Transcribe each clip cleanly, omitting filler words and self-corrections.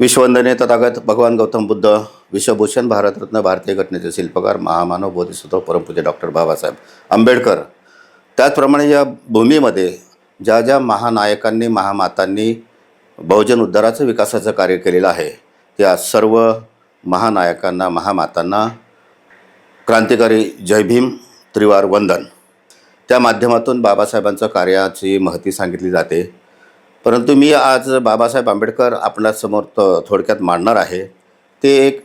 विश्ववंदनीय तथागत भगवान गौतम बुद्ध, विश्वभूषण, भारतरत्न, भारतीय घटनेचे शिल्पकार, महामानव, बोधिसत्व, परमपूज्य डॉक्टर बाबासाहेब आंबेडकर. त्याचप्रमाणे या भूमीमध्ये ज्या ज्या महानायकांनी, महामातांनी बहुजन उद्धाराचं, विकासाचं कार्य केलेलं आहे, त्या सर्व महानायकांना, महामातांना क्रांतिकारी जय भीम, त्रिवार वंदन. त्या माध्यमातून बाबासाहेबांचं कार्याची महती सांगितली जाते. परंतु मी आज बाबासाहेब आंबेडकर आपल्यासमोर थोडक्यात मांडणार आहे. ते एक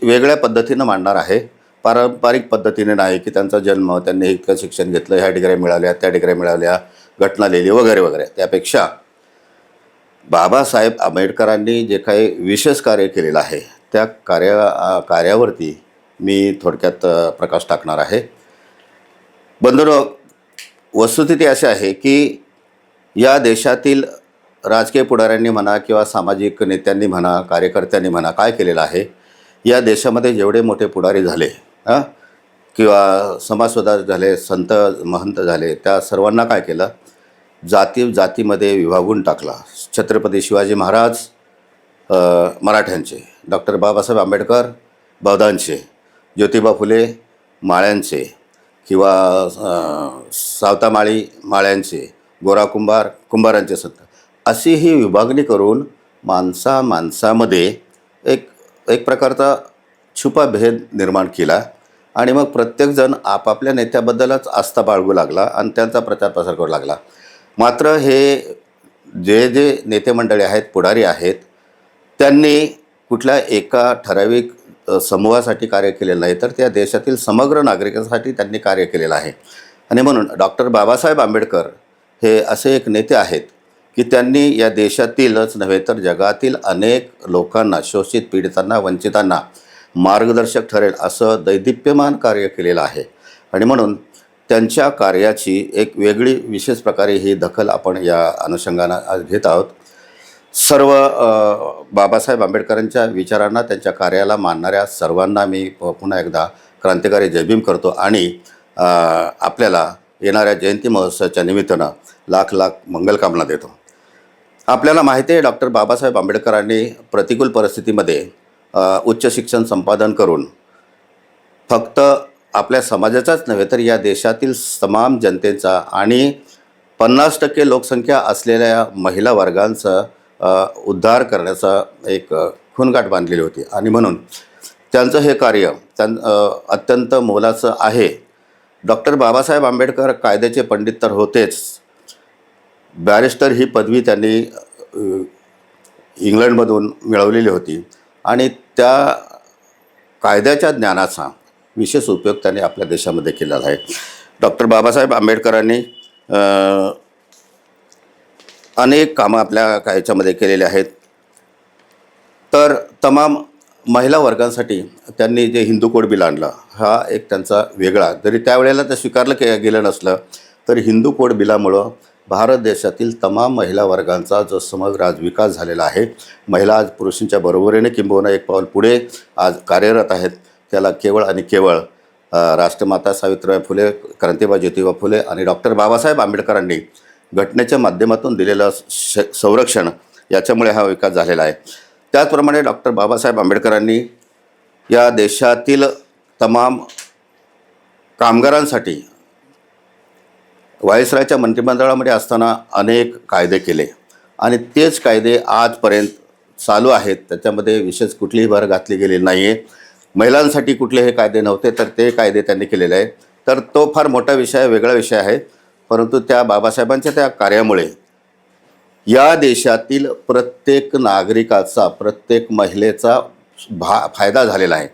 वेगळ्या पद्धतीनं मांडणार आहे. पारंपरिक पद्धतीने नाही की त्यांचा जन्म, त्यांनी इतकं शिक्षण घेतलं, ह्या डिग्र्या मिळाल्या, त्या डिग्र्या मिळाल्या, घटना लिहिली वगैरे वगैरे. त्यापेक्षा बाबासाहेब आंबेडकरांनी जे काही विशेष कार्य केलेलं आहे त्या कार्यावरती मी थोडक्यात प्रकाश टाकणार आहे. बंधूंनो, वस्तुस्थिती अशी आहे की या देशातील राजकीय पुढाऱ्यांनी म्हणा किंवा सामाजिक नेत्यांनी म्हणा, कार्यकर्त्यांनी म्हणा, काय केलेलं आहे, या देशामध्ये जेवढे मोठे पुढारी झाले किंवा समाजसुधारक झाले, संत महंत झाले, त्या सर्वांना काय केलं, जातीमध्ये विभागून टाकला. छत्रपती शिवाजी महाराज मराठ्यांचे, डॉक्टर बाबासाहेब आंबेडकर बौद्धांचे, ज्योतिबा फुले माळ्यांचे किंवा सावतामाळी माळ्यांचे, गोरा कुंभारांचे संत, अशी ही विभागणी करून माणसामध्ये एक प्रकारचा छुपा भेद निर्माण केला आणि मग प्रत्येकजण आपापल्या नेत्याबद्दलच आस्था बाळगू लागला आणि त्यांचा प्रचार प्रसार करू लागला. मात्र हे जे नेते मंडळी आहेत, पुढारी आहेत, त्यांनी कुठल्या एका ठराविक समूहासाठी कार्य केलेलं नाही, तर त्या देशातील समग्र नागरिकांसाठी त्यांनी कार्य केलेलं आहे. आणि म्हणून डॉक्टर बाबासाहेब आंबेडकर हे असे एक नेते आहेत की त्यांनी या देशातीलच नव्हे तर जगातील अनेक लोकांना, शोषित, पीडितांना, वंचितांना मार्गदर्शक ठरेल असं दैदिप्यमान कार्य केलेलं आहे. आणि म्हणून त्यांच्या कार्याची एक वेगळी विशेष प्रकारे ही दखल आपण या अनुषंगानं आज घेत आहोत. सर्व बाबासाहेब आंबेडकरांच्या विचारांना, त्यांच्या कार्याला मानणाऱ्या सर्वांना मी पुन्हा एकदा क्रांतिकारी जयभीम करतो आणि आपल्याला येणाऱ्या जयंती महोत्सवाच्या निमित्तानं लाख लाख मंगलकामना देतो. आपल्याला माहिती आहे, डॉक्टर बाबासाहेब आंबेडकरांनी प्रतिकूल परिस्थितीमध्ये उच्च शिक्षण संपादन करून फक्त आपल्या समाजाचाच नव्हे तर या देशातील तमाम जनतेचा आणि 50% लोकसंख्या असलेल्या महिला वर्गांचा उद्धार करण्याचा एक खूणगाठ बांधलेली होती. आणि म्हणून त्यांचं हे कार्य अत्यंत मोलाचं आहे. डॉक्टर बाबासाहेब आंबेडकर कायद्याचे पंडित तर होतेच, बॅरिस्टर ही पदवी त्यांनी इंग्लंडमधून मिळवलेली होती आणि त्या कायद्याच्या ज्ञानाचा विशेष उपयोग त्यांनी आपल्या देशामध्ये केलेला आहे. डॉक्टर बाबासाहेब आंबेडकरांनी अनेक कामं आपल्या याच्यामध्ये केलेले आहेत. तर तमाम महिला वर्गांसाठी त्यांनी जे हिंदू कोड बिल आणलं, हा एक त्यांचा वेगळा, जरी त्यावेळेला ते स्वीकारलं गेलं नसलं तरी हिंदू कोड बिलामुळं भारत देशातील तमाम महिला वर्गांचा जो समग्र आज विकास झालेला आहे. महिला आज पुरुषांच्या बरोबरीने किंबहुना एक पाऊल पुढे आज कार्यरत आहेत. त्याला केवळ आणि केवळ राष्ट्रमाता सावित्रीबाई फुले, क्रांतिबा ज्योतिबा फुले आणि डॉक्टर बाबासाहेब आंबेडकरांनी घटनेच्या माध्यमातून दिलेलं संरक्षण, याच्यामुळे हा विकास झालेला आहे. त्याचप्रमाणे डॉक्टर बाबासाहेब आंबेडकरांनी या देशातील तमाम कामगारांसाठी व्हाईसरायच्या मंत्रिमंडळामध्ये असताना अनेक कायदे केले आणि तेच कायदे आजपर्यंत चालू आहेत. त्याच्यामध्ये विशेष कुठलीही भर घातली गेलेली नाही आहे. महिलांसाठी कुठले हे कायदे नव्हते तर ते कायदे त्यांनी केलेले आहे. तर तो फार मोठा विषय, वेगळा विषय आहे. परंतु त्या बाबासाहेबांच्या त्या कार्यामुळे या देशातील प्रत्येक नागरिकाचा, प्रत्येक महिलेचा फायदा झालेला आहे.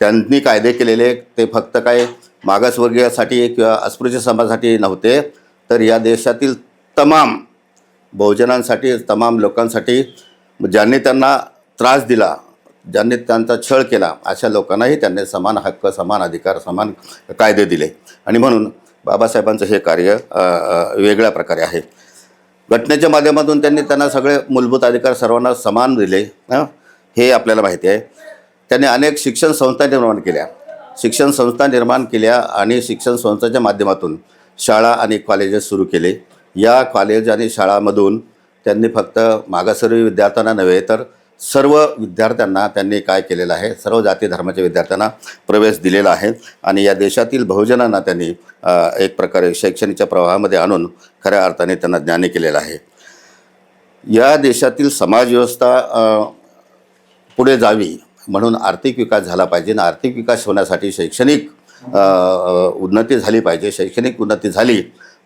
त्यांनी कायदे केलेले ते फक्त काय मागासवर्गीयासाठी किंवा अस्पृश्य समाजासाठी नव्हते, तर या देशातील तमाम बहुजनांसाठी, तमाम लोकांसाठी, ज्यांनी त्यांना त्रास दिला, ज्यांनी त्यांचा छळ केला, अशा लोकांनाही त्यांनी समान हक्क, समान अधिकार, समान कायदे दिले. आणि म्हणून बाबासाहेबांचं हे कार्य वेगळ्या प्रकारे आहे. घटनेच्या माध्यमातून त्यांना सगळे मूलभूत अधिकार सर्वांना समान दिले, हे आपल्याला माहिती आहे. त्यांनी अनेक शिक्षण संस्था निर्माण केल्या आणि शिक्षण संस्थांच्या माध्यमातून शाळा आणि कॉलेजेस सुरू केले. या कॉलेज आणि शाळांमधून त्यांनी फक्त मागासवर्गीय विद्यार्थ्यांना नव्हे तर सर्व विद्यार्थ्यांना त्यांनी काय केलेलं आहे, सर्व जाती धर्माच्या विद्यार्थ्यांना प्रवेश दिलेला आहे आणि या देशातील बहुजनांना त्यांनी एक प्रकारे शैक्षणिकच्या प्रवाहामध्ये आणून खऱ्या अर्थाने त्यांना ज्ञानी केलेलं आहे. या देशातील समाजव्यवस्था पुढे जावी म्हणून आर्थिक विकास झाला पाहिजे आणि आर्थिक विकास होण्यासाठी शैक्षणिक उन्नती झाली पाहिजे. शैक्षणिक उन्नती झाली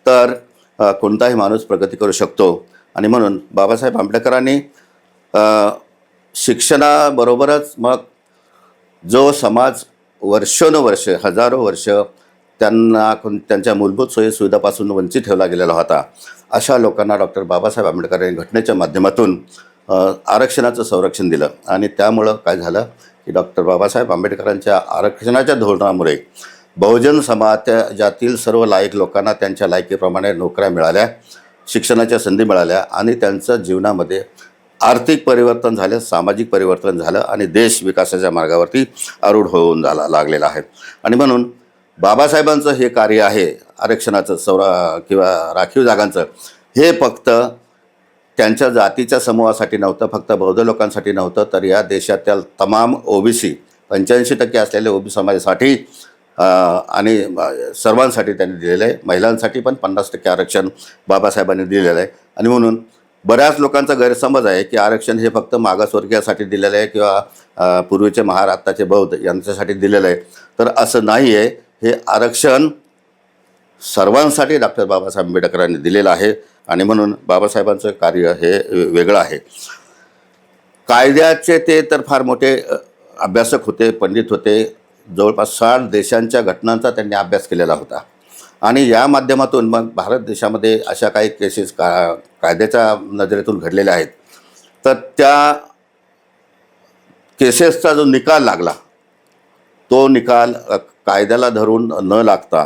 तर कोणताही माणूस प्रगती करू शकतो आणि म्हणून बाबासाहेब आंबेडकरांनी शिक्षणाबरोबरच मग जो समाज वर्षोनवर्ष हजारो वर्ष त्यांच्या मूलभूत सोयीसुविधापासून वंचित ठेवला गेलेला होता, अशा लोकांना डॉक्टर बाबासाहेब आंबेडकर यांनी घटनेच्या माध्यमातून आरक्षणाचं संरक्षण दिलं आणि त्यामुळं काय झालं की डॉक्टर बाबासाहेब आंबेडकरांच्या आरक्षणाच्या धोरणामुळे बहुजन समाजातील सर्व लायक लोकांना त्यांच्या लायकीप्रमाणे नोकऱ्या मिळाल्या, शिक्षणाच्या संधी मिळाल्या आणि त्यांचं जीवनामध्ये आर्थिक परिवर्तन झालं, सामाजिक परिवर्तन झालं आणि देश विकासाच्या मार्गावरती आरूढ होऊन लागलेला आहे. आणि म्हणून बाबासाहेबांचं हे कार्य आहे आरक्षणाचं किंवा राखीव जागांचं, हे फक्त त्यांच्या जातीच्या समूहासाठी नव्हतं, फक्त बौद्ध लोकांसाठी नव्हतं, तर या देशातील तमाम OBC 85% असलेले OBC समाजासाठी आणि सर्वांसाठी त्यांनी दिलेलं आहे. महिलांसाठी पण 50% आरक्षण बाबासाहेबांनी दिलेलं आहे. आणि म्हणून बऱ्याच लोकांचा गैरसमज आहे की आरक्षण हे फक्त मागासवर्गीयासाठी दिलेलं आहे किंवा पूर्वीचे महार आत्ताचे बौद्ध यांच्यासाठी दिलेलं आहे, तर असं नाही आहे. हे आरक्षण सर्वांसाठी डॉक्टर बाबासाहेब आंबेडकरांनी दिलेलं आहे आणि म्हणून बाबासाहेबांचं कार्य हे वेगळं आहे. कायद्याचे ते तर फार मोठे अभ्यासक होते, पंडित होते. जवळपास 60 देशांच्या घटनांचा त्यांनी अभ्यास केलेला होता आणि या माध्यमातून मग भारत देशामध्ये अशा काही केसेस कायद्याच्या नजरेतून घडलेल्या आहेत, तर त्या केसेसचा जो निकाल लागला तो निकाल कायद्याला धरून न लागता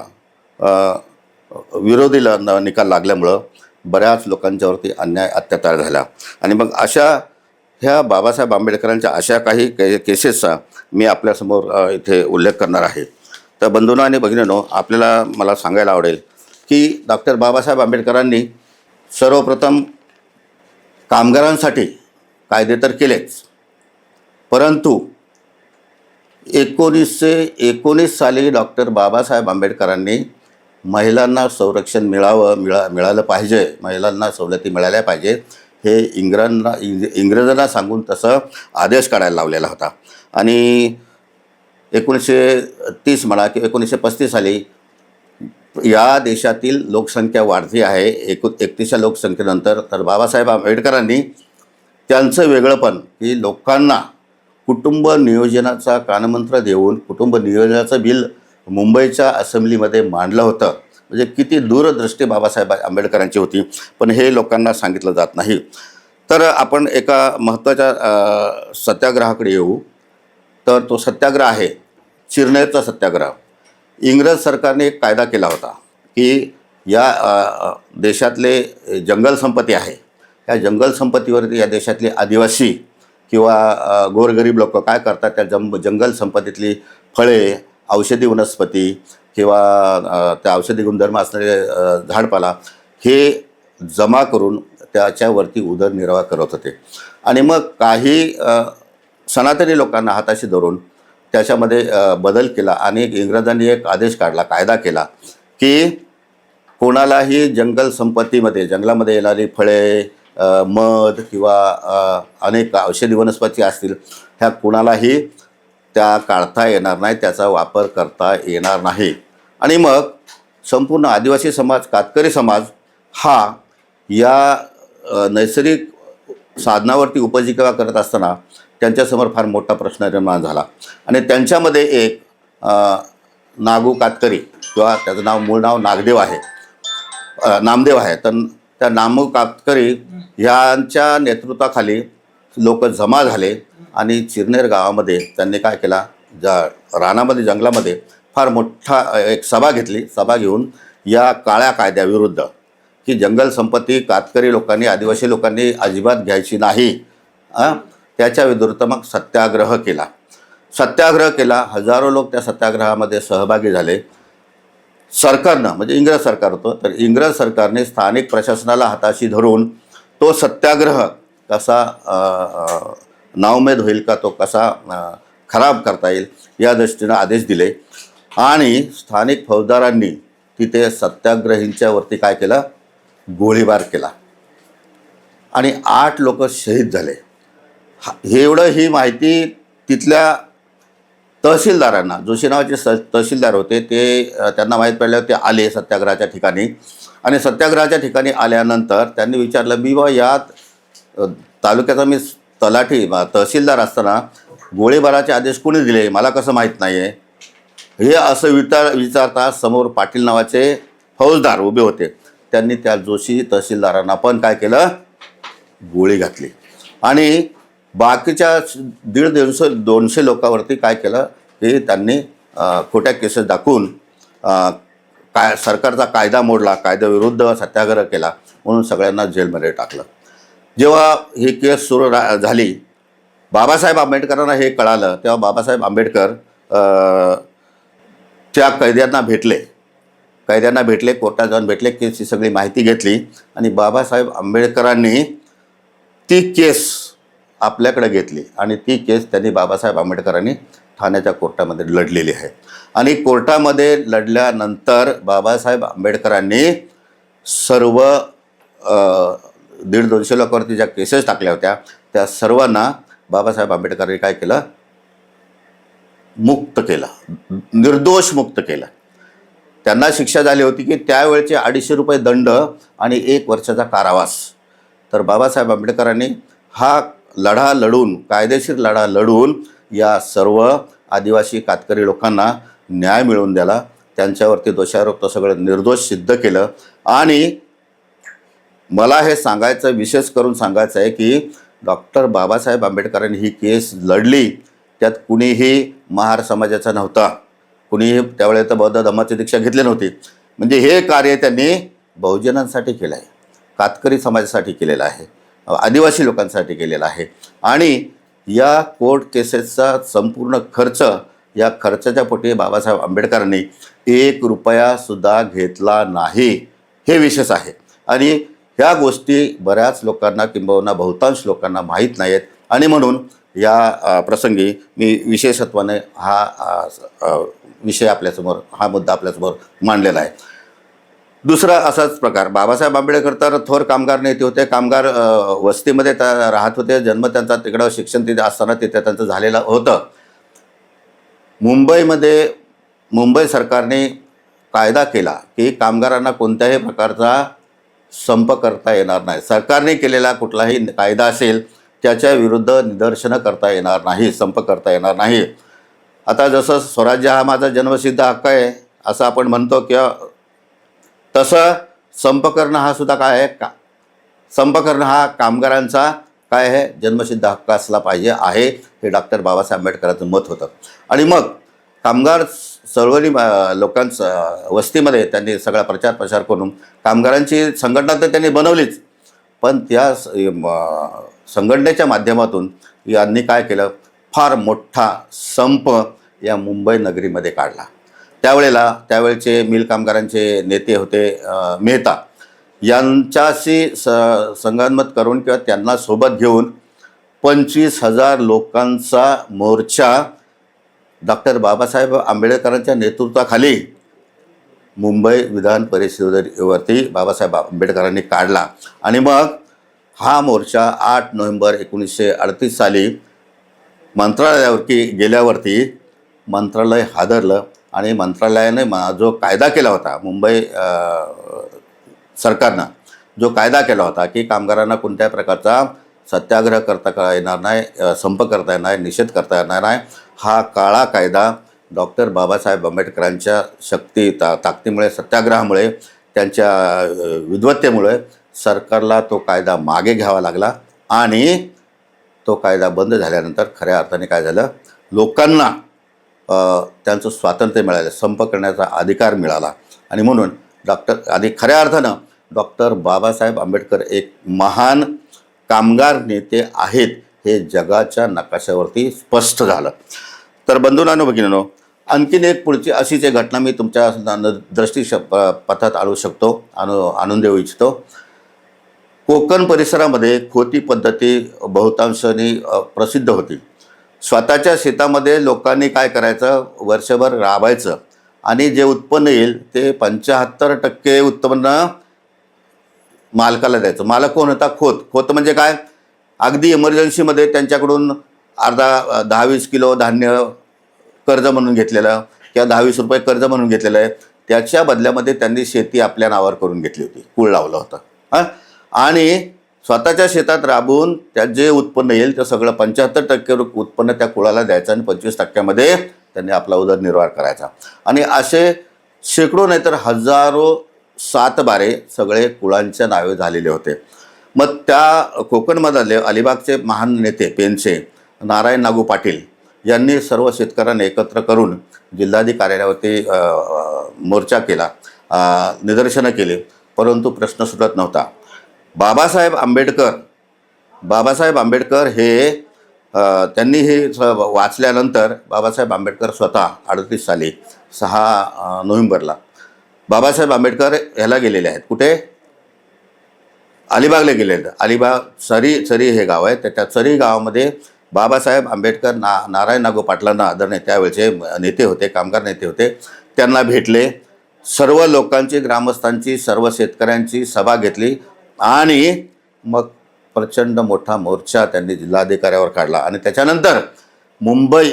विरोधीला निकाल लागल्यामुळं बऱ्याच लोकांच्यावरती अन्याय अत्याचार झाला. आणि मग अशा ह्या बाबासाहेब आंबेडकरांच्या अशा काही केसेसचा मी आपल्यासमोर इथे उल्लेख करणार आहे. तर बंधूंनो आणि भगिनींनो, मला सांगायला आवडेल की डॉक्टर बाबासाहेब आंबेडकरांनी सर्वप्रथम कामगारांसाठी कायदे तर केलेच, परंतु 1919 साली डॉक्टर बाबासाहेब आंबेडकरांनी महिलांना संरक्षण मिळालं पाहिजे, महिलांना सवलती मिळाल्या पाहिजे, हे इंग्रजांना सांगून तसं आदेश काढायला लावलेला होता. आणि 1930 म्हणा किंवा 1935 साली या देशातील लोकसंख्या वाढती आहे. 31 लोकसंख्येनंतर तर बाबासाहेब आंबेडकरांनी त्यांचं वेगळंपण की लोकांना कुटुंब नियोजनाचा कानमंत्र देऊन कुटुंब नियोजनाचं बिल मुंबईच्या असेंब्लीमध्ये मांडलं होतं. म्हणजे किती दूरदृष्टी बाबासाहेब आंबेडकरांची होती, पण हे लोकांना सांगितलं जात नाही. तर आपण एका महत्त्वाच्या सत्याग्रहाकडे येऊ. तर तो सत्याग्रह आहे चिरनेरचा सत्याग्रह. इंग्रज सरकारने एक कायदा केला होता की या देशातले जंगल संपत्ती आहे, या जंगल संपत्तीवरती या देशातले आदिवासी किंवा गोरगरीब लोक काय करतात, त्या जंगल संपत्तीतली फळे, औषधी वनस्पती किंवा त्या औषधी गुणधर्म असणारे झाडपाला हे जमा करून त्याच्यावरती उदरनिर्वाह करत होते. आणि मग काही सनातनी लोकांना हाताशी धरून त्याच्यामध्ये बदल केला आणि इंग्रजांनी एक आदेश काढला, कायदा केला की कोणालाही जंगल संपत्तीमध्ये जंगलामध्ये येणारी फळे, मध किंवा अनेक औषधी वनस्पती असतील, ह्या कुणालाही त्या काढता येणार नाही, त्याचा वापर करता येणार नाही. आणि मग संपूर्ण आदिवासी समाज, कातकरी समाज हा या नैसर्गिक साधनावरती उपजीविका करत असताना त्यांच्यासमोर फार मोठा प्रश्न निर्माण झाला. आणि त्यांच्यामध्ये एक नागू कातकरी किंवा त्याचं मूळ नाव नामदेव आहे. तर त्या नामू कातकरी ह्यांच्या नेतृत्वाखाली लोक जमा झाले आणि चिरनेर गावामध्ये त्यांनी काय केला, रानामध्ये जंगलामध्ये फार मोठा एक सभा घेतली. सभा घेऊन या काळ्या कायद्याविरुद्ध की जंगल संपत्ती कातकरी लोकांनी, आदिवासी लोकांनी अजिबात घ्यायची नाही, त्याच्या विरुद्ध मग सत्याग्रह केला. हजारो लोक त्या सत्याग्रहामध्ये सहभागी झाले. सरकारनं, म्हणजे इंग्रज सरकार होतं, तर इंग्रज सरकारने स्थानिक प्रशासनाला हाताशी धरून तो सत्याग्रह कसा नाउमेद होईल का तो कसा खराब करता येईल या दृष्टीनं आदेश दिले. आणि स्थानिक फौजदारांनी तिथे सत्याग्रहींच्यावरती काय केलं, गोळीबार केला आणि 8 लोक शहीद झाले. हे एवढं ही माहिती तिथल्या तहसीलदारांना, जोशी नावाचे तहसीलदार होते ते, त्यांना माहीत पडल्यावर ते आले सत्याग्रहाच्या ठिकाणी. आणि सत्याग्रहाच्या ठिकाणी आल्यानंतर त्यांनी विचारलं, मी बा यात तालुक्याचा मी तलाठी तहसीलदार असताना गोळीबाराचे आदेश कोणी दिले, मला कसं माहीत नाही आहे. हे असं विचारता समोर पाटील नावाचे फौजदार उभे होते. त्यांनी त्या जोशी तहसीलदारांना पण काय केलं, गोळी घातली. आणि बाकीच्या 150-200 लोकांवरती काय केलं, हे त्यांनी खोट्या केसेस दाखवून सरकारचा कायदा मोडला, कायद्याविरुद्ध सत्याग्रह केला म्हणून सगळ्यांना जेलमध्ये टाकलं. जेव्हा ही केस सुरू झाली, बाबासाहेब आंबेडकरांना हे कळालं, तेव्हा बाबासाहेब आंबेडकर त्या कैद्यांना भेटले, कोर्टात जाऊन भेटले, केसची सगळी माहिती घेतली आणि बाबासाहेब आंबेडकरांनी ती केस आपल्याकडे घेतली आणि ती केस त्यांनी बाबासाहेब आंबेडकरांनी ठाण्याच्या कोर्टामध्ये लढलेली आहे. आणि कोर्टामध्ये लढल्यानंतर बाबासाहेब आंबेडकरांनी सर्व 150-200 लोकांवरती ज्या केसेस टाकल्या होत्या त्या सर्वांना बाबासाहेब आंबेडकरांनी काय केलं, मुक्त केलं, निर्दोष मुक्त केलं. त्यांना शिक्षा झाली होती की त्यावेळचे 250 रुपये दंड आणि 1 वर्षाचा कारावास. तर बाबासाहेब आंबेडकरांनी हा लढा लढून, कायदेशीर लढा लढून या सर्व आदिवासी कातकरी लोकांना न्याय मिळवून द्याला. त्यांच्यावरती दोषारोप सगळं निर्दोष सिद्ध केलं. आणि मला हे सांगायचं, विशेष करून सांगायचं आहे की डॉक्टर बाबासाहेब आंबेडकरांनी ही केस लढली, त्यात कुणीही महार समाजाचा नव्हता, कुणीही त्यावेळेस तर बौद्ध धम्माची दीक्षा घेतली नव्हती. म्हणजे हे कार्य त्यांनी बहुजनांसाठी केलं आहे, कातकरी समाजासाठी केलेलं आहे, आदिवासी लोकांसाठी केलेलं आहे. आणि या कोर्ट केसेसचा संपूर्ण खर्च, या खर्चाच्या पोटी बाबासाहेब आंबेडकरांनी 1 रुपयासुद्धा घेतला नाही, हे विशेष आहे. आणि ह्या गोष्टी बऱ्याच लोकांना, किंबहुना बहुतांश लोकांना माहीत नाही आहेत. आणि म्हणून या प्रसंगी मी विशेषत्वाने हा विषय आपल्यासमोर, हा मुद्दा आपल्यासमोर मांडलेला आहे. दुसरा असाच प्रकार, बाबासाहेब आंबेडकर तर थोर कामगार नेते होते, कामगार वस्तीमध्ये राहत होते, जन्म त्यांचा तिकडं, शिक्षण तिथे असताना तिथे त्यांचं झालेलं होतं. मुंबई सरकारने कायदा केला की कामगारांना कोणत्याही प्रकारचा संप करता येणार नाही. सरकारने केलेला कुठलाही कायदा असेल त्याच्या विरुद्ध निदर्शनं करता येणार नाही, संप करता येणार नाही. आता जसं स्वराज्य हा माझा जन्मसिद्ध हक्क आहे असं आपण म्हणतो, किंवा तसं संप करणं हा सुद्धा काय आहे, संप करणं हा कामगारांचा काय आहे, जन्मसिद्ध हक्क असला पाहिजे आहे, हे डॉक्टर बाबासाहेब आंबेडकरांचं मत होतं. आणि मग कामगार चळवळी लोकांचं वस्तीमध्ये त्यांनी सगळा प्रचार करून कामगारांची संघटना तर त्यांनी बनवलीच, पण त्या संघटनेच्या माध्यमातून यांनी काय केलं, फार मोठा संप या मुंबई नगरीमध्ये काढला. त्यावेळचे मिल कामगारांचे नेते होते मेहता, यांच्याशी संगनमत करून किंवा त्यांना सोबत घेऊन 25,000 लोकांचा मोर्चा डॉक्टर बाबासाहेब आंबेडकरांच्या नेतृत्वाखाली मुंबई विधान परिषदेवरती बाबासाहेब आंबेडकरांनी काढला. आणि मग हा मोर्चा 8 नोव्हेंबर 1938 साली मंत्रालयावरती गेल्यावरती मंत्रालय हादरलं आणि मंत्रालयाने जो कायदा केला होता, मुंबई सरकारनं जो कायदा केला होता की कामगारांना कोणत्याही प्रकारचा सत्याग्रह करता येणार नाही, संप करता येणार नाही, निषेध करता येणार नाही, हा काळा कायदा डॉक्टर बाबासाहेब आंबेडकरांच्या ताकदीमुळे, सत्याग्रहामुळे, त्यांच्या विद्वत्तेमुळे सरकारला तो कायदा मागे घ्यावा लागला. आणि तो कायदा बंद झाल्यानंतर खऱ्या अर्थाने काय झालं, लोकांना त्यांचं स्वातंत्र्य मिळालं, संप करण्याचा अधिकार मिळाला. आणि म्हणून खऱ्या अर्थानं डॉक्टर बाबासाहेब आंबेडकर एक महान कामगार नेते आहेत, हे जगाच्या नकाशावरती स्पष्ट झालं. तर बंधूंनो, भगिनींनो, आणखीन एक पुढची अशीच एक घटना मी तुमच्या दृष्टी पथात आणू देऊ इच्छितो. कोकण परिसरामध्ये खोती पद्धती बहुतांशाने प्रसिद्ध होती. स्वतःच्या शेतामध्ये लोकांनी काय करायचं, वर्षभर राबायचं आणि जे उत्पन्न येईल ते 75% उत्पन्न मालकाला द्यायचं. मालक कोण होता? खोत. खोत म्हणजे काय? अगदी इमर्जन्सीमध्ये त्यांच्याकडून अर्धा 10-20 किलो धान्य कर्ज म्हणून घेतलेलं किंवा 10-20 रुपये कर्ज म्हणून घेतलेलं आहे. त्याच्या बदल्यामध्ये त्यांनी शेती आपल्या नावावर करून घेतली होती, कूळ लावलं होतं हां. आणि स्वतःच्या शेतात राबून त्यात जे उत्पन्न येईल ते सगळं 75% उत्पन्न त्या कुळाला द्यायचं आणि 25% त्यांनी आपला उदरनिर्वाह करायचा. आणि असे शेकडो नाहीतर हजारो सातबारे सगळे कुळांच्या नावे झालेले होते. मग त्या कोकणमधले अलिबागचे महान नेते पेनचे नारायण नागू पाटील यांनी सर्व शेतकऱ्यांना एकत्र करून जिल्हाधिकारी कार्यालयावरती मोर्चा केला, निदर्शनं केली, परंतु प्रश्न सुटत नव्हता. बाबासाहेब आंबेडकर हे त्यांनी हे वाचल्यानंतर बाबासाहेब आंबेडकर स्वतः 38 साली 6 नोव्हेंबरला बाबासाहेब आंबेडकर ह्याला गेलेले आहेत. कुठे? अलिबागला गेले आहेत. अलिबाग चरी हे गाव आहे. त्या चरी गावामध्ये बाबासाहेब आंबेडकर नारायण नागू पाटलांना आदरणीय त्यावेळचे नेते होते, कामगार नेते होते, त्यांना भेटले. सर्व लोकांची, ग्रामस्थांची, सर्व शेतकऱ्यांची सभा घेतली आणि मग प्रचंड मोठा मोर्चा त्यांनी जिल्हाधिकाऱ्यावर काढला. आणि त्याच्यानंतर मुंबई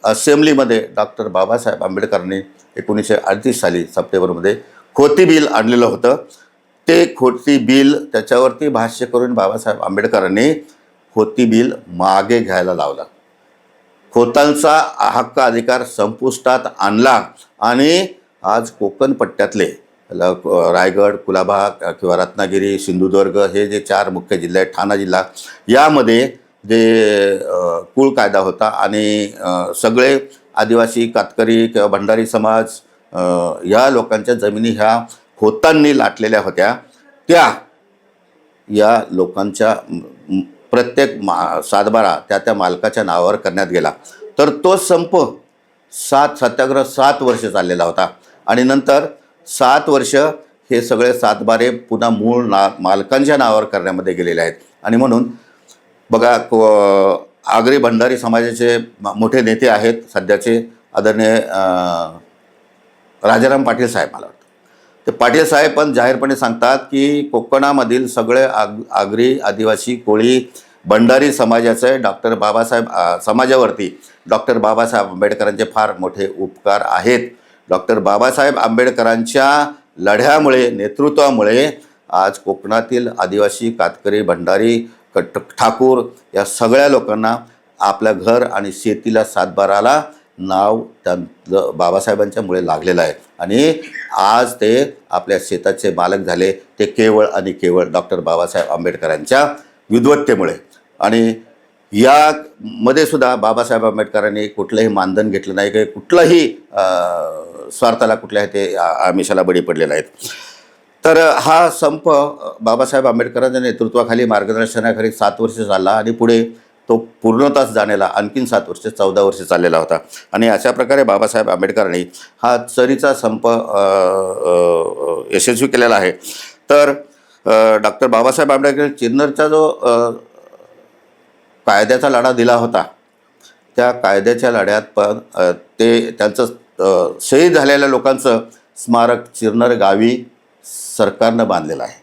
असेंब्लीमध्ये डॉक्टर बाबासाहेब आंबेडकरांनी 1938 साली सप्टेंबरमध्ये खोती बिल आणलेलं होतं. ते खोती बिल त्याच्यावरती भाष्य करून बाबासाहेब आंबेडकरांनी खोती बिल मागे घ्यायला लावला. खोतांचा हक्क अधिकार संपुष्टात आणला आणि आज कोकण पट्ट्यातले रायगड, कुलाबा किंवा रत्नागिरी, सिंधुदुर्ग हे जे 4 मुख्य जिल्हे आहेत, ठाणा जिल्हा, यामध्ये जे कुळ कायदा होता आणि सगळे आदिवासी, कातकरी किंवा भंडारी समाज या लोकांच्या जमिनी ह्या खोतांनी लाटलेल्या होत्या. त्या या लोकांच्या प्रत्येक सातबारा त्या मालकाच्या नावावर करण्यात गेला. तर तो संप सत्याग्रह 7 वर्ष चाललेला होता आणि नंतर 7 वर्ष हे सगळे सातबारे पुन्हा मूळ मालकांच्या नावावर करण्यामध्ये गेलेले आहेत. आणि म्हणून बघा, आगरी भंडारी समाजाचे मोठे नेते आहेत सध्याचे आदरणीय राजाराम पाटील साहेब. मला वाटतं ते पाटील साहेब पण जाहीरपणे सांगतात की कोकणामधील सगळे आगरी, आदिवासी, कोळी, भंडारी समाजाचे डॉक्टर बाबासाहेब समाजावरती डॉक्टर बाबासाहेब आंबेडकरांचे फार मोठे उपकार आहेत. डॉक्टर बाबासाहेब आंबेडकरांच्या लढ्यामुळे, नेतृत्वामुळे आज कोकणातील आदिवासी, कातकरी, भंडारी, ठाकूर या सगळ्या लोकांना आपल्या घर आणि शेतीला सातबाराला नाव त्यांचं बाबासाहेबांच्यामुळे लागलेलं आहे. आणि आज ते आपल्या शेताचे मालक झाले, ते केवळ आणि केवळ डॉक्टर बाबासाहेब आंबेडकरांच्या विद्वत्तेमुळे. आणि यामध्ये सुद्धा बाबासाहेब आंबेडकरांनी कुठलंही मानधन घेतलं नाही, काही कुठलाही स्वार्थाला कुठल्याही ते आमिषाला बळी पडलेले आहेत. तर हा संप बाबासाहेब आंबेडकरांच्या नेतृत्वाखाली, मार्गदर्शनाखाली 7 वर्ष चालला आणि पुढे तो पूर्णताच जाण्याला आणखीन 7 वर्ष, 14 वर्ष चाललेला होता. आणि अशा प्रकारे बाबासाहेब आंबेडकरांनी हा चरीचा संप यशस्वी केलेला आहे. तर डॉक्टर बाबासाहेब आंबेडकर चिरनरचा जो कायद्याचा लढा दिला होता, त्या कायद्याच्या लढ्यात पण ते त्यांचं शहीद झालेल्या लोकांचं स्मारक चिरनर गावी सरकारनं बांधलेलं आहे.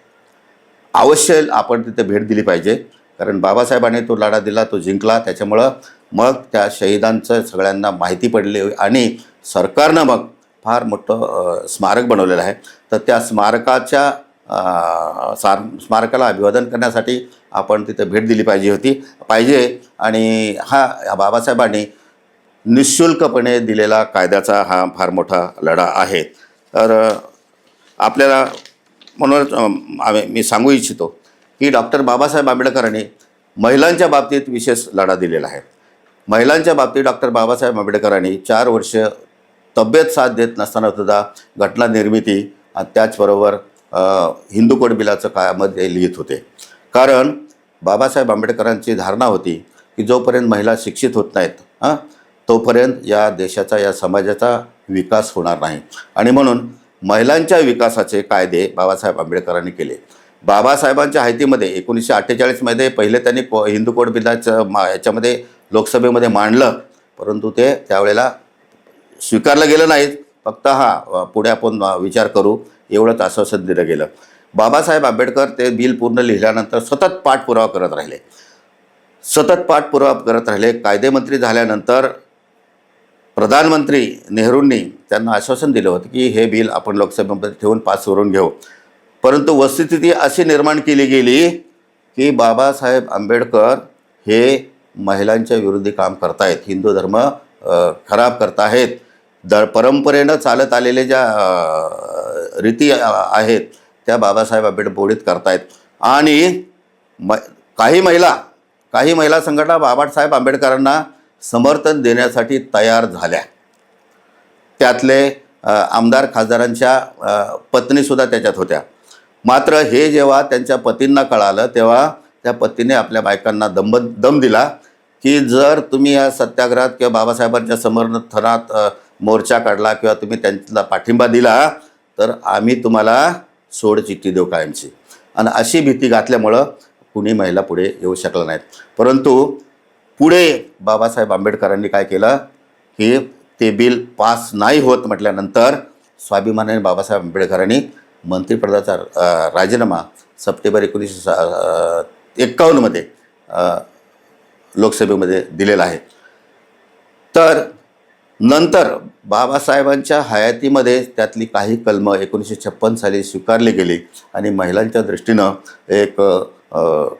अवश्य आपण तिथे भेट दिली पाहिजे, कारण बाबासाहेबांनी तो लढा दिला, तो जिंकला. त्याच्यामुळं मग त्या शहीदांचं सगळ्यांना माहिती पडली आणि सरकारनं मग फार मोठं स्मारक बनवलेलं आहे. तर त्या स्मारकाला अभिवादन करण्यासाठी आपण तिथे भेट दिली पाहिजे. आणि हा बाबासाहेबांनी निःशुल्कपणे दिलेला कायद्याचा हा फार मोठा लढा आहे. तर आपल्याला म्हणून मी सांगू इच्छितो की डॉक्टर बाबासाहेब आंबेडकरांनी महिलांच्या बाबतीत विशेष लढा दिलेला आहे. महिलांच्या बाबतीत डॉक्टर बाबासाहेब आंबेडकरांनी 4 वर्ष तब्येत साथ देत नसताना सुद्धा घटना निर्मिती आणि त्याचबरोबर हिंदू कोड बिलाचं काळामध्ये लिहित होते. कारण बाबासाहेब आंबेडकरांची धारणा होती की जोपर्यंत महिला शिक्षित होत नाहीत तोपर्यंत या देशाचा, या समाजाचा विकास होणार नाही. आणि म्हणून महिलांच्या विकासाचे कायदे बाबासाहेब आंबेडकरांनी केले. बाबासाहेबांच्या हायतीमध्ये 1948मध्ये पहिले त्यांनी हिंदू कोड बिलाचं याच्यामध्ये लोकसभेमध्ये मांडलं, परंतु ते त्यावेळेला स्वीकारलं गेलं नाहीत. फक्त पुढे आपण विचार करू एवढंच आश्वासन दिलं गेलं. बाबासाहेब आंबेडकर ते बिल पूर्ण लिहिल्यानंतर सतत पाठपुरावा करत राहिले, कायदेमंत्री झाल्यानंतर प्रधानमंत्री नेहरूंनी त्यांना आश्वासन दिलं होतं की हे बिल आपण लोकसभेमध्ये ठेवून पास करून घेऊ. परंतु वस्तुस्थिती अशी निर्माण केली गेली की बाबासाहेब आंबेडकर हे महिलांच्या विरोधी काम करतायत, हिंदू धर्म खराब करतायत, परंपरेनं चालत आलेले ज्या रीती आहेत त्या बाबासाहेब आंबेडकर बोडीत करतायत. आणि काही महिला संघटना बाबासाहेब आंबेडकरांना समर्थन देण्यासाठी तयार झाल्या. त्यातले आमदार खासदारांच्या पत्नीसुद्धा त्याच्यात होत्या. मात्र हे जेव्हा त्यांच्या पतींना कळालं तेव्हा त्या पतीने आपल्या बायकांना दम दिला की जर तुम्ही या सत्याग्रहात किंवा बाबासाहेबांच्या समर्थनात मोर्चा काढला किंवा तुम्ही त्यांना पाठिंबा दिला तर आम्ही तुम्हाला सोडचिठ्ठी देऊ कायमची. आणि अशी भीती घातल्यामुळं कुणी महिला पुढे येऊ शकला नाहीत. परंतु पुढे बाबासाहेब आंबेडकरांनी काय केलं की ते बिल पास नाही होत म्हटल्यानंतर स्वाभिमानाने बाबासाहेब आंबेडकरांनी मंत्रिपदाचा राजीनामा सप्टेंबर 1951मध्ये लोकसभेमध्ये दिलेला आहे. तर नंतर बाबासाहेबांच्या हयातीमध्ये त्यातली काही कलमं 1956 साली स्वीकारली गेली आणि महिलांच्या दृष्टीनं एक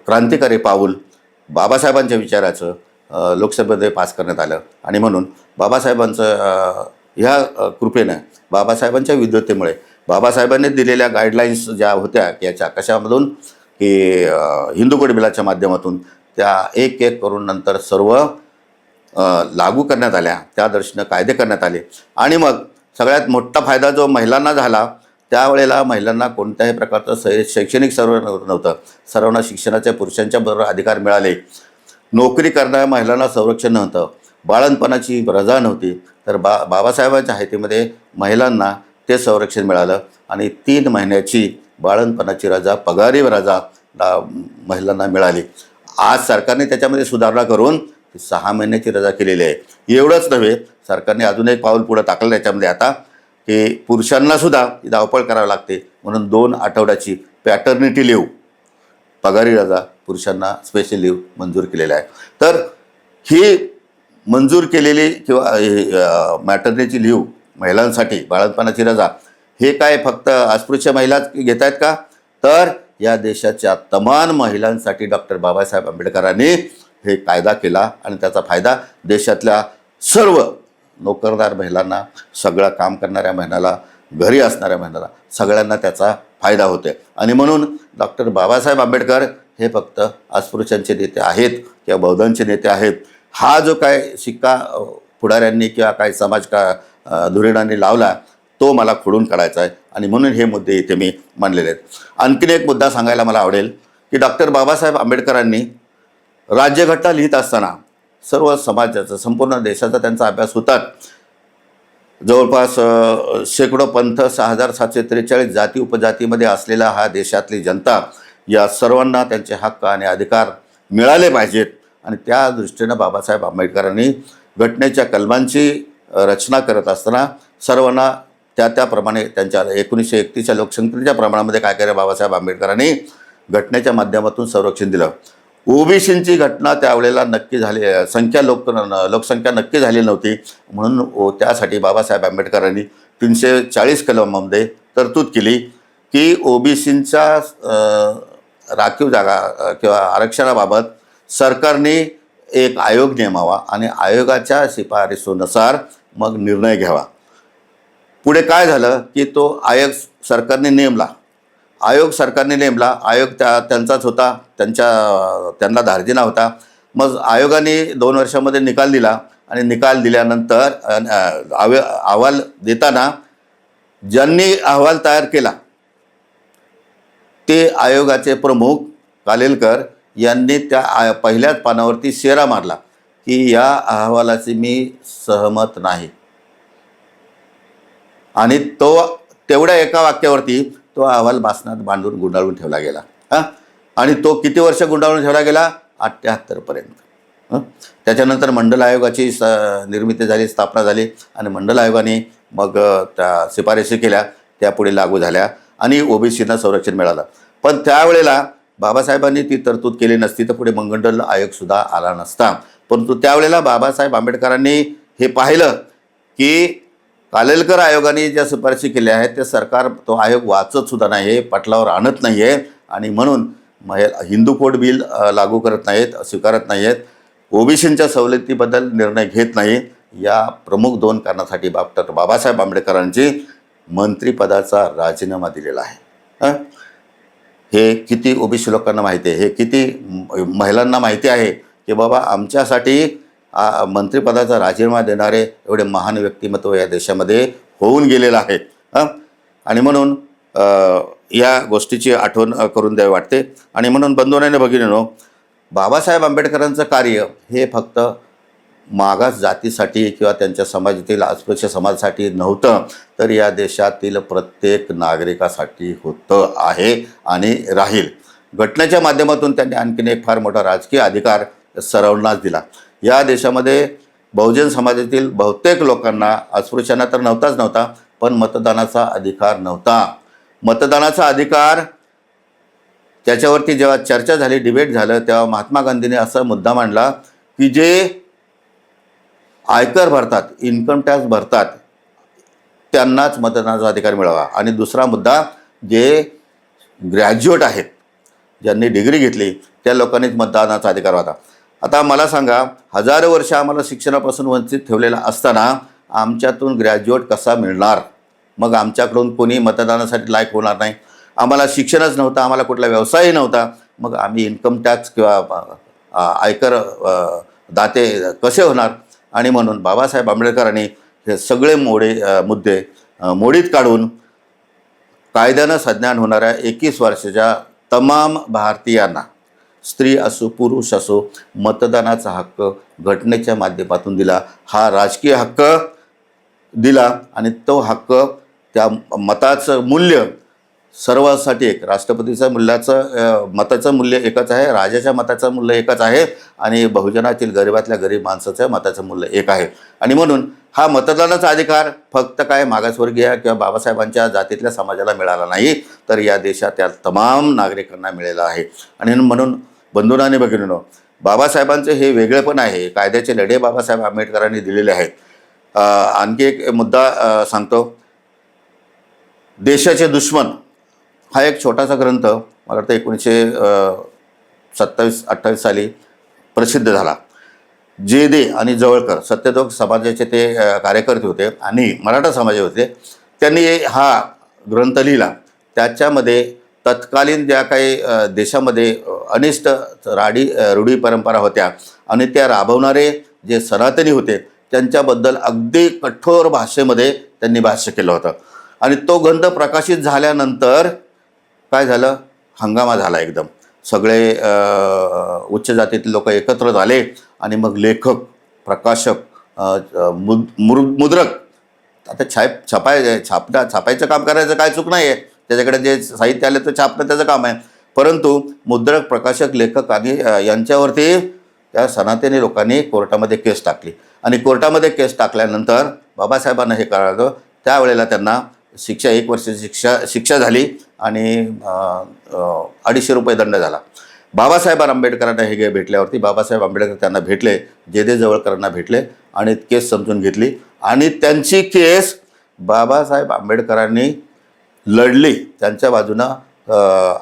क्रांतिकारी पाऊल बाबासाहेबांच्या विचाराचं लोकसभेमध्ये पास करण्यात आलं. आणि म्हणून बाबासाहेबांचं ह्या कृपेनं, बाबासाहेबांच्या विद्वत्तेमुळे, बाबासाहेबांनी दिलेल्या गाईडलाईन्स ज्या होत्या की याच्या कशामधून की हिंदू कोड बिलाच्या माध्यमातून त्या एक एक करून नंतर सर्व लागू करण्यात आल्या, त्या दृष्टीनं कायदे करण्यात आले. आणि मग सगळ्यात मोठा फायदा जो महिलांना झाला, त्यावेळेला महिलांना कोणत्याही प्रकारचं शैक्षणिक नव्हतं. सर्वांना शिक्षणाच्या पुरुषांच्या बरोबर अधिकार मिळाले. नोकरी करणाऱ्या महिलांना संरक्षण नव्हतं. बाळंतपणाची रजा नव्हती. तर बाबासाहेबांच्या हायतीमध्ये महिलांना ते संरक्षण मिळालं आणि 3 महिन्याची बाळंतपणाची रजा, पगारी रजा महिलांना मिळाली. आज सरकारने त्याच्यामध्ये सुधारणा करून 6 महिन्याची रजा केलेली आहे. एवढंच नव्हे, सरकारने अजून एक पाऊल पुढं टाकलं त्याच्यामध्ये आता की पुरुषांनासुद्धा धावपळ करावी लागते म्हणून 2 आठवड्याची पॅटर्निटी लीव, पगारी रजा पुरुषांना स्पेशल लीव मंजूर केलेला आहे. तर ही मंजूर केलेली किंवा मॅटर्निटी लीव महिलांसाठी, बाळंतपणाची रजा, हे काय फक्त अस्पृश्य महिलाच घेत आहेत का? तर या देशाच्या तमाम महिलांसाठी डॉक्टर बाबासाहेब आंबेडकरांनी हे कायदा केला आणि त्याचा फायदा देशातल्या सर्व नोकरदार महिलांना, सगळं काम करणाऱ्या महिलांना, घरी असणाऱ्या महिलांना, सगळ्यांना त्याचा फायदा होते. आणि म्हणून डॉक्टर बाबासाहेब आंबेडकर हे फक्त अस्पृश्यांचे नेते आहेत किंवा बौद्धांचे नेते आहेत, हा जो काय शिक्का पुढाऱ्यांनी किंवा काही धुरीणांनी लावला तो मला खोडून काढायचा आहे. आणि म्हणून हे मुद्दे इथे मी मांडलेले आहेत. आणखीन एक मुद्दा सांगायला मला आवडेल की डॉक्टर बाबासाहेब आंबेडकरांनी राज्यघटना लिहित असताना सर्व समाजाचा, संपूर्ण देशाचा त्यांचा अभ्यास होता. जवळपास शेकडो पंथ, 6743 जाती उपजातीमध्ये असलेला हा देशातली जनता, या सर्वांना त्यांचे हक्क आणि अधिकार मिळाले पाहिजेत. आणि त्या दृष्टीनं बाबासाहेब आंबेडकरांनी घटनेच्या कलमांची रचना करत असताना सर्वांना त्याप्रमाणे त्यांच्या 1931च्या लोकसंख्येच्या प्रमाणामध्ये काय केलं, बाबासाहेब आंबेडकरांनी घटनेच्या माध्यमातून संरक्षण दिलं. ओबीसींची घटना त्यावेळेला नक्की झाली, लोकसंख्या नक्की झाली नव्हती. म्हणून त्यासाठी बाबासाहेब आंबेडकरांनी 340 कलमामध्ये तरतूद केली की ओबीसींच्या राखीव जागा किंवा आरक्षणाबाबत सरकारने एक आयोग नेमावा आणि आयोगाच्या शिफारसीनुसार मग निर्णय घ्यावा. पुढे काय झालं की तो आयोग सरकारने नेमला. आयोग त्यांचाच होता, त्यांना धार्जिना होता. मग आयोगाने 2 वर्षामध्ये निकाल दिला आणि निकाल दिल्यानंतर अहवाल देताना ज्यांनी अहवाल तयार केला ते आयोगाचे प्रमुख कालेलकर यांनी त्या पहिल्याच पानावरती शेरा मारला की या अहवालाची मी सहमत नाही. आणि तो तेवढ्या एका वाक्यावरती तो अहवाल भाषणात बांधून गुंडाळून ठेवला गेला. हां, आणि तो किती वर्ष गुंडाळून ठेवला गेला? 78पर्यंत. त्याच्यानंतर मंडल आयोगाची निर्मिती झाली, स्थापना झाली आणि मंडल आयोगाने मग त्या शिफारशी केल्या, त्या पुढे लागू झाल्या आणि ओबीसींना संरक्षण मिळालं. पण त्यावेळेला बाबासाहेबांनी ती तरतूद केली नसती तर पुढे मंडल आयोगसुद्धा आला नसता. परंतु त्यावेळेला बाबासाहेब आंबेडकरांनी हे पाहिलं की कालेलकर आयोगाने ज्या शिफारशी केल्या आहेत ते सरकार तो आयोग वाचतसुद्धा नाही आहे, पटलावर आणत नाही आहे आणि म्हणून हिंदू कोड बिल लागू करत नाहीत, स्वीकारत नाही आहेत, ओबीसींच्या सवलतीबद्दल निर्णय घेत नाही. या प्रमुख 2 कारणासाठी डॉक्टर बाबासाहेब आंबेडकरांची मंत्रिपदाचा राजीनामा दिलेला आहे. हे किती ओबीसी लोकांना माहिती आहे, हे किती महिलांना माहिती आहे की बाबा आमच्यासाठी मंत्रिपदाचा राजीनामा देणारे एवढे महान व्यक्तिमत्व या देशामध्ये होऊन गेलेलं आहे. आणि म्हणून या गोष्टीची आठवण करून द्यावी वाटते. आणि म्हणून बंधूंनो भगिनींनो, बाबासाहेब आंबेडकरांचं कार्य हे फक्त मागास जातीसाठी किंवा त्यांच्या समाजातील अस्पृश्य समाजासाठी नव्हतं, तर या देशातील प्रत्येक नागरिकासाठी होतं आहे आणि राहील. घटनेच्या माध्यमातून त्यांनी आणखीन एक फार मोठा राजकीय अधिकार सर्वांनाच दिला. या देशामध्ये बहुजन समाजातील बहुतेक लोकांना, अस्पृश्यांना तर नव्हता, पण मतदानाचा अधिकार नव्हता. मतदानाचा अधिकार त्याच्यावरती जेव्हा चर्चा झाली, डिबेट झालं, तेव्हा महात्मा गांधींनी असा मुद्दा मांडला की जे आयकर भरतात, इन्कम टॅक्स भरतात, त्यांनाच मतदानाचा अधिकार मिळावा. आणि दुसरा मुद्दा, जे ग्रॅज्युएट आहेत, ज्यांनी डिग्री घेतली, त्या लोकांनीच मतदानाचा अधिकार होता. आता मला सांगा, हजारो वर्ष आम्हाला शिक्षणापासून वंचित ठेवलेला असताना आमच्यातून ग्रॅज्युएट कसा मिळणार? मग आमच्याकडून कोणी मतदानासाठी लायक होणार नाही. आम्हाला शिक्षणच नव्हतं, आम्हाला कुठला व्यवसायही नव्हता, मग आम्ही इन्कम टॅक्स किंवा आयकर दाते कसे होणार? आणि म्हणून बाबासाहेब आंबेडकरांनी हे सगळे मुद्दे मोडीत काढून कायद्यानं सज्ञान होणाऱ्या 21 वर्षाच्या तमाम भारतीयांना, स्त्री असो पुरुष असो, मतदानाचा हक्क घटनेच्या माध्यमातून दिला. हा राजकीय हक्क दिला आणि तो हक्क, त्या मताचं मूल्य सर्वांसाठी एक, राष्ट्रपतीच्या मताचं मूल्य एकच आहे, राजाच्या मताचं मूल्य एकच आहे आणि बहुजनातील गरिबातल्या गरीब माणसाचं मताचं मूल्य एक आहे. आणि म्हणून हा मतदानाचा अधिकार फक्त काय मागासवर्गीय किंवा बाबासाहेबांच्या जातीतल्या समाजाला मिळाला नाही, तर या देशातील तमाम नागरिकांना मिळाला आहे. आणि म्हणून बंधूंनो आणि भगिनींनो, बाबासाहेबांचे हे वेगळेपण आहे. कायद्याचे लढे बाबासाहेब आंबेडकरांनी दिलेले आहेत. आणखी एक मुद्दा सांगतो. देशाचे दुश्मन हा एक छोटासा ग्रंथ मला वाटतं 1927-28 साली प्रसिद्ध झाला. जे दे आणि जवळकर सत्यशोधक समाजाचे ते कार्यकर्ते होते आणि मराठा समाज होते. त्यांनी हा ग्रंथ लिहिला. त्याच्यामध्ये तत्कालीन ज्या काही देशामध्ये अनिष्ट रूढी परंपरा होत्या आणि त्या राबवणारे जे सनातनी होते त्यांच्याबद्दल अगदी कठोर भाषेमध्ये त्यांनी भाष्य केलं होतं. आणि तो ग्रंथ प्रकाशित झाल्यानंतर काय झालं? हंगामा झाला एकदम. सगळे उच्च जातीतील लोक एकत्र झाले आणि मग लेखक, प्रकाशक, मुद्रक, आता छापायचं काम करायचं काय चूक नाही आहे, त्याच्याकडे जे साहित्य आलं तर छापणं त्याचं काम आहे. परंतु मुद्रक, प्रकाशक, लेखक आणि यांच्यावरती त्या सनातनी लोकांनी कोर्टामध्ये केस टाकली आणि कोर्टामध्ये केस टाकल्यानंतर बाबासाहेबांना हे कळलं. त्यावेळेला त्यांना 1 वर्षाची शिक्षा झाली आणि 250 रुपये दंड झाला. बाबासाहेब आंबेडकरांना हे भेटल्यावरती बाबासाहेब आंबेडकर त्यांना भेटले, जे दे जवळकरांना भेटले आणि केस समजून घेतली आणि त्यांची केस बाबासाहेब आंबेडकरांनी लढली. त्यांच्या बाजूनं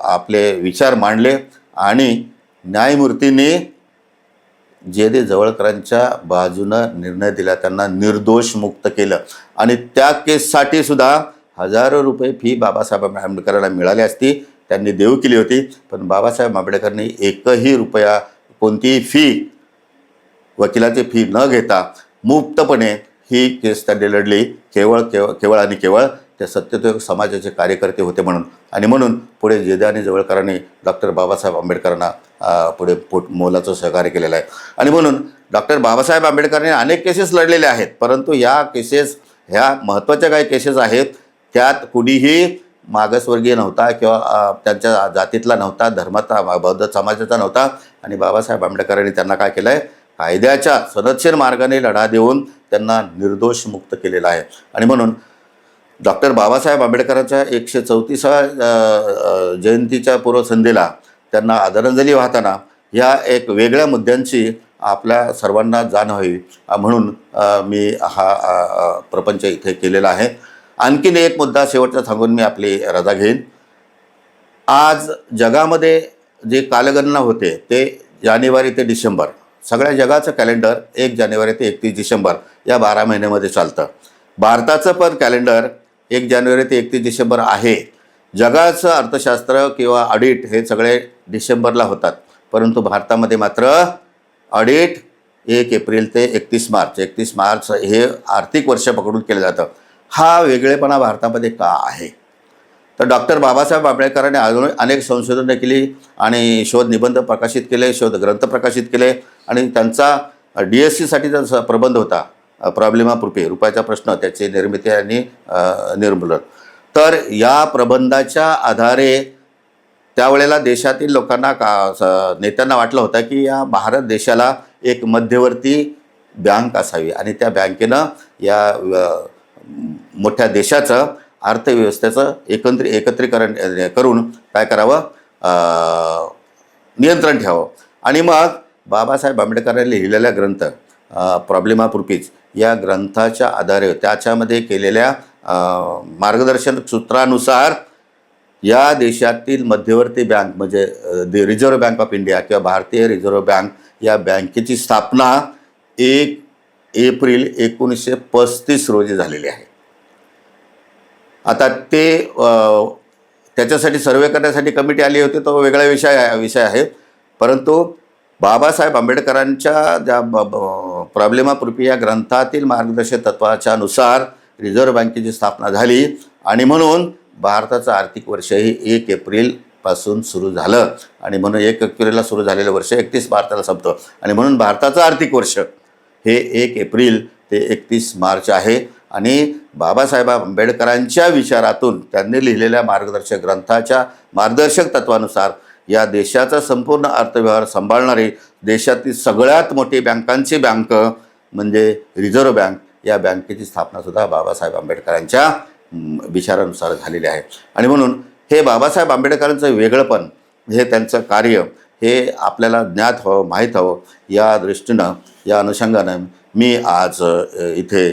आपले विचार मांडले आणि न्यायमूर्तींनी जे दे जवळकरांच्या बाजूनं निर्णय दिला, त्यांना निर्दोष मुक्त केलं. आणि त्या केससाठी सुद्धा हजारो रुपये फी बाबासाहेब आंबेडकरांना मिळाली असती, त्यांनी देऊ केली होती. पण बाबासाहेब आंबेडकरांनी 1ही रुपया कोणतीही फी, वकिलाची फी न घेता मुक्तपणे ही केस त्यांनी लढली. केवळ आणि केवळ त्या सत्यशोधक समाजाचे कार्यकर्ते होते म्हणून. आणि म्हणून पुढे जे दे आणि जवळकरांनी डॉक्टर बाबासाहेब आंबेडकरांना पुढे मोलाचं सहकार्य केलेलं आहे. आणि म्हणून डॉक्टर बाबासाहेब आंबेडकरांनी अनेक केसेस लढलेले आहेत. परंतु ह्या केसेस, ह्या महत्त्वाच्या काही केसेस आहेत, त्यात कुणीही मागासवर्गीय नव्हता किंवा त्यांच्या जातीतला नव्हता, धर्माचा बौद्ध समाजाचा नव्हता. आणि बाबासाहेब आंबेडकरांनी त्यांना काय केलं आहे, कायद्याच्या सनदशीर मार्गाने लढा देऊन त्यांना निर्दोष मुक्त केलेला आहे. आणि म्हणून डॉक्टर बाबासाहेब आंबेडकरांच्या 134व्या जयंतीच्या पूर्वसंध्येला त्यांना आदरांजली वाहताना ह्या एक वेगळ्या मुद्द्यांची आपल्या सर्वांना जाण व्हावी म्हणून मी हा प्रपंच इथे केलेला आहे. आणखीन एक मुद्दा शेवटचा सांगून मी आपली रजा घेईन. आज जगामध्ये जे कालगणना होते ते जानेवारी ते डिसेंबर, सगळ्या जगाचं कॅलेंडर 1 जानेवारी ते 31 डिसेंबर या 12 महिन्यामध्ये चालतं. भारताचं पण कॅलेंडर 1 जानेवारी ते 31 डिसेंबर आहे. जगाचं अर्थशास्त्र किंवा ऑडिट हे सगळे डिसेंबरला होतात, परंतु भारतामध्ये मात्र ऑडिट 1 एप्रिल ते 31 मार्च 31 मार्च हे आर्थिक वर्ष पकडून केलं जातं. हा वेगळेपणा भारतामध्ये का आहे? तर डॉक्टर बाबासाहेब आंबेडकरांनी अजून अनेक संशोधनं केली आणि शोध निबंध प्रकाशित केले, शोध ग्रंथ प्रकाशित केले. आणि त्यांचा DSCसाठीचा जो प्रबंध होता, प्रॉब्लेमा प्रुफी, रुपयाचा प्रश्न, त्याची निर्मिती आणि निर्मूलन. तर या प्रबंधाच्या आधारे त्यावेळेला देशातील लोकांना नेत्यांना वाटलं होतं की या भारत देशाला एक मध्यवर्ती बँक असावी आणि त्या बँकेनं या मोठ्या देशाचं अर्थव्यवस्थेचं एकत्रीकरण करून काय करावं, नियंत्रण ठेवावं. आणि मग बाबासाहेब आंबेडकरांनी लिहिलेला ग्रंथ प्रॉब्लेमा प्रुफीज या ग्रंथाच्या आधारे त्याच्यामध्ये केलेल्या मार्गदर्शन सूत्रानुसार या देशातील मध्यवर्ती बँक म्हणजे रिझर्व्ह बँक ऑफ इंडिया किंवा भारतीय रिझर्व्ह बँक या बँकेची स्थापना 1 एप्रिल 1935 रोजी झालेली आहे. आता ते त्याच्यासाठी सर्वे करण्यासाठी कमिटी आली होती, तो वेगळा विषय आहे. परंतु बाबासाहेब आंबेडकरांच्या ज्या प्रॉब्लेमा प्रुफी या ग्रंथातील मार्गदर्शक तत्वाच्या नुसार रिझर्व्ह बँकेची स्थापना झाली आणि म्हणून भारताचं आर्थिक वर्षही 1 एप्रिलपासून सुरू झालं. आणि म्हणून 1 एप्रिलला सुरू झालेलं वर्ष 31 मार्चला संपतं. आणि म्हणून भारताचं आर्थिक वर्ष हे 1 एप्रिल ते 31 मार्च आहे. आणि बाबासाहेब आंबेडकरांच्या विचारातून त्यांनी लिहिलेल्या मार्गदर्शक ग्रंथाच्या मार्गदर्शक तत्वानुसार या देशाचा संपूर्ण अर्थव्यवहार सांभाळणारी देशातील सगळ्यात मोठी बँकांची बँक म्हणजे रिझर्व्ह बँक या बँकेची स्थापनासुद्धा बाबासाहेब आंबेडकरांच्या विचारानुसार झालेली आहे. आणि म्हणून हे बाबासाहेब आंबेडकरांचं वेगळंपण, हे त्यांचं कार्य हे आपल्याला ज्ञात हवं, माहीत हवं, या दृष्टीनं या अनुषंगानं मी आज इथे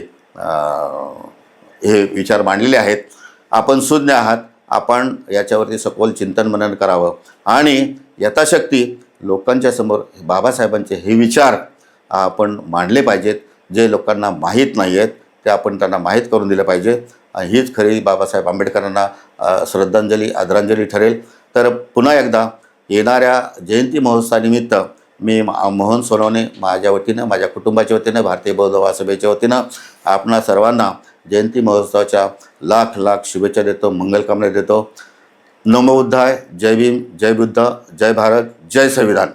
हे विचार मांडलेले आहेत. आपण सुज्ञ आहात, आपण याच्यावरती सखोल चिंतन मनन करावं आणि यथाशक्ती लोकांच्या समोर बाबासाहेबांचे हे विचार आपण मांडले पाहिजेत. जे लोकांना माहीत नाही आहेत ते आपण त्यांना माहीत करून दिलं पाहिजे. हीच खरी बाबासाहेब आंबेडकरांना श्रद्धांजली, आदरांजली ठरेल. तर पुन्हा एकदा येणाऱ्या जयंती महोत्सवानिमित्त मी मोहन सोनवणे माझ्या वतीनं, माझ्या कुटुंबाच्या वतीनं, भारतीय बौद्ध महासभेच्या वतीनं आपणा सर्वांना जयंती महोत्सवाच्या लाख लाख शुभेच्छा देतो, मंगलकामना देतो. नमो बुद्धाय. जय भीम, जय बुद्ध, जय भारत, जय संविधान.